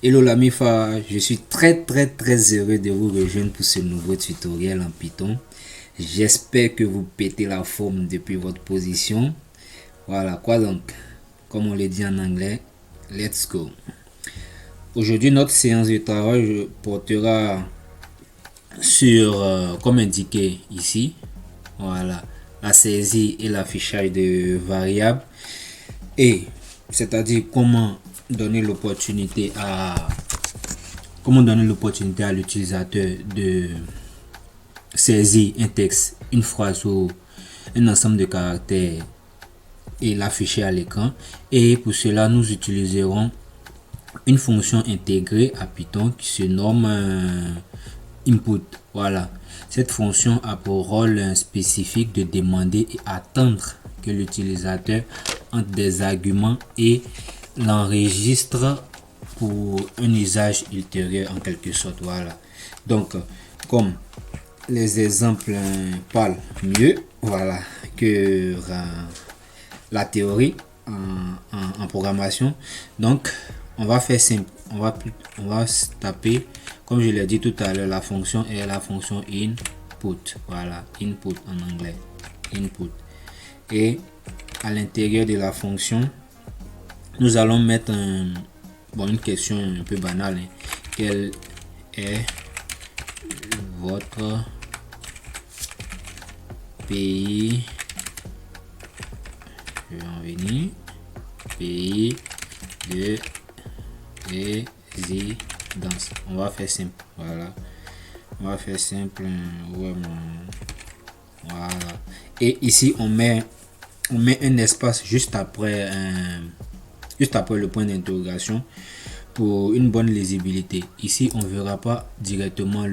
Hello l'ami Fa, je suis très heureux de vous rejoindre pour ce nouveau tutoriel en Python. J'espère que vous pétez la forme depuis votre position. Voilà, quoi donc, comme on le dit en anglais, let's go. Aujourd'hui, notre séance de travail portera sur, comme indiqué ici, voilà, la saisie et l'affichage de variables. Et c'est-à-dire comment donner l'opportunité à l'utilisateur de saisir un texte, une phrase ou un ensemble de caractères et l'afficher à l'écran. Et pour cela, nous utiliserons une fonction intégrée à Python qui se nomme input. Voilà, cette fonction a pour rôle spécifique de demander et attendre que l'utilisateur entre des arguments et l'enregistre pour un usage ultérieur en quelque sorte. Voilà, donc comme les exemples parlent mieux, voilà, que la théorie en programmation, donc on va faire simple, on va taper, comme je l'ai dit tout à l'heure, la fonction est la fonction input. Voilà, input en anglais, input. Et à l'intérieur de la fonction, nous allons mettre une question un peu banale. Quel est votre pays? Je vais en venir. Pays de résidence. On va faire simple. Voilà. On va faire simple. Voilà. Et ici, on met un espace juste après le point d'interrogation pour une bonne lisibilité. Ici, on verra pas directement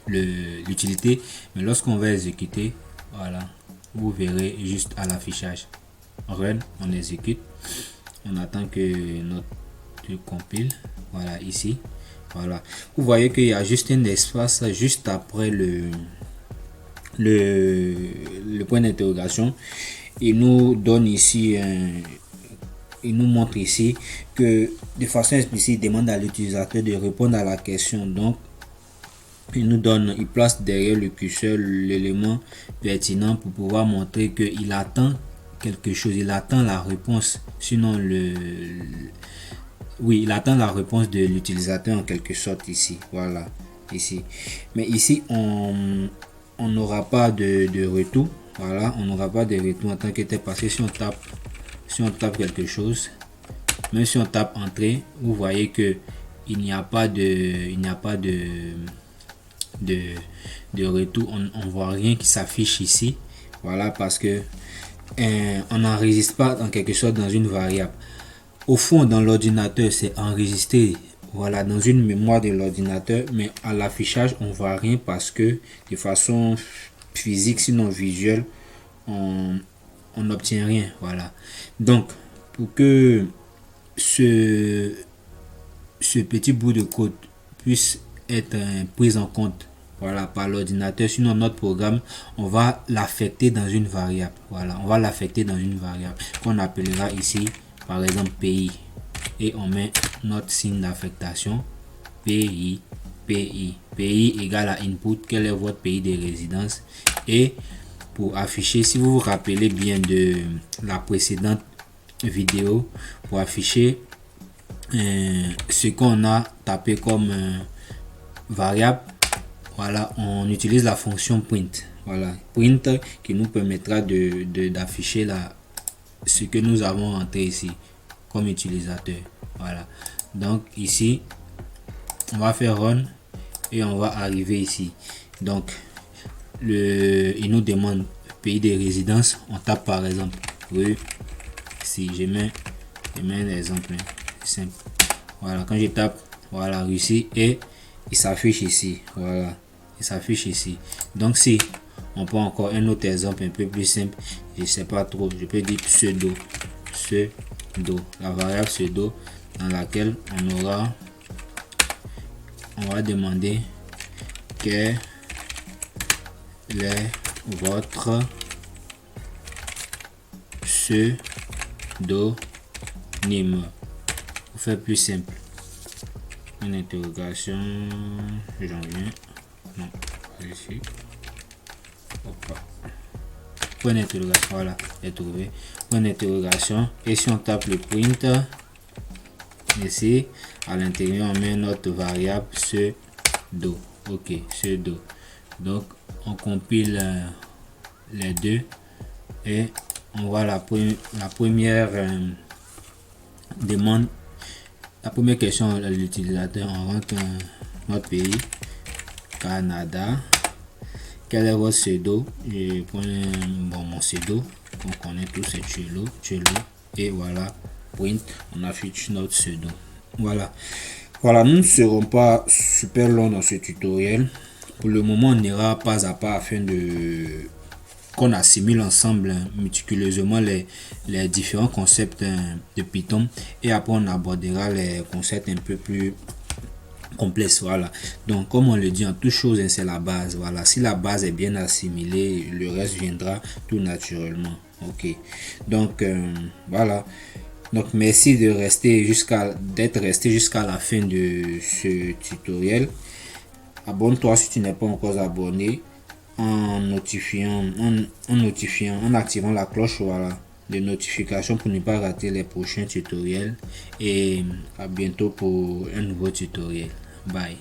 l'utilité, mais lorsqu'on va exécuter, voilà, vous verrez juste à l'affichage. Run, on exécute, on attend que notre compile. Voilà, ici, voilà, vous voyez qu'il y a juste un espace juste après le point d'interrogation. Il nous donne ici il nous montre ici que de façon explicite, il demande à l'utilisateur de répondre à la question. Donc il place derrière le curseur l'élément pertinent pour pouvoir montrer qu'il attend quelque chose, il attend la réponse, sinon il attend la réponse de l'utilisateur en quelque sorte ici. Voilà, ici, mais ici on n'aura pas de retour. Voilà, on n'aura pas de retour en tant que tel, parce que si on tape quelque chose, même si on tape entrée, vous voyez que il n'y a pas de retour. On voit rien qui s'affiche ici. Voilà, parce que on n'enregistre pas en quelque sorte dans une variable. Au fond, dans l'ordinateur, c'est enregistré, voilà, dans une mémoire de l'ordinateur, mais à l'affichage, on voit rien parce que de façon physique, sinon visuelle, on n'obtient rien. Voilà, donc pour que ce petit bout de code puisse être pris en compte, voilà, par l'ordinateur, sinon notre programme, on va l'affecter dans une variable. Voilà, on va l'affecter dans une variable qu'on appellera ici par exemple pays, et on met notre signe d'affectation pays égale à input, quel est votre pays de résidence. Et pour afficher, si vous vous rappelez bien de la précédente vidéo, pour afficher ce qu'on a tapé comme variable, voilà, on utilise la fonction print. Voilà, print qui nous permettra d'afficher ce que nous avons entré ici comme utilisateur. Voilà, donc ici on va faire run et on va arriver ici. Donc il nous demande pays de résidence, on tape par exemple rue. Si je mets un exemple simple, voilà, quand je tape, voilà, Russie, et il s'affiche ici. Voilà, il s'affiche ici. Donc si on prend encore un autre exemple un peu plus simple, je sais pas trop, je peux dire pseudo, la variable pseudo dans laquelle on va demander quel est votre pseudonyme. Pour faire plus simple, une interrogation, j'en viens, non, pas ici, hop. Point d'interrogation, voilà, j'ai trouvé, point d'interrogation, et si on tape le print, ici, à l'intérieur, on met notre variable pseudo, ok, pseudo, donc on compile les deux, et on voit la première demande. La première question à l'utilisateur, on rentre notre pays, Canada. Quel est votre pseudo? Je prends mon pseudo, qu'on connaît tous, c'est Tchelo, et voilà, print, on affiche notre pseudo. Voilà, nous ne serons pas super longs dans ce tutoriel. Pour le moment, on ira pas à pas afin de qu'on assimile ensemble méticuleusement les différents concepts de Python, et après on abordera les concepts un peu plus complexes. Voilà, donc comme on le dit en toute chose, c'est la base. Voilà, si la base est bien assimilée, le reste viendra tout naturellement. Ok, donc voilà, donc merci d'être resté jusqu'à la fin de ce tutoriel. Abonne-toi si tu n'es pas encore abonné, en activant la cloche, voilà, de notification pour ne pas rater les prochains tutoriels, et à bientôt pour un nouveau tutoriel. Bye.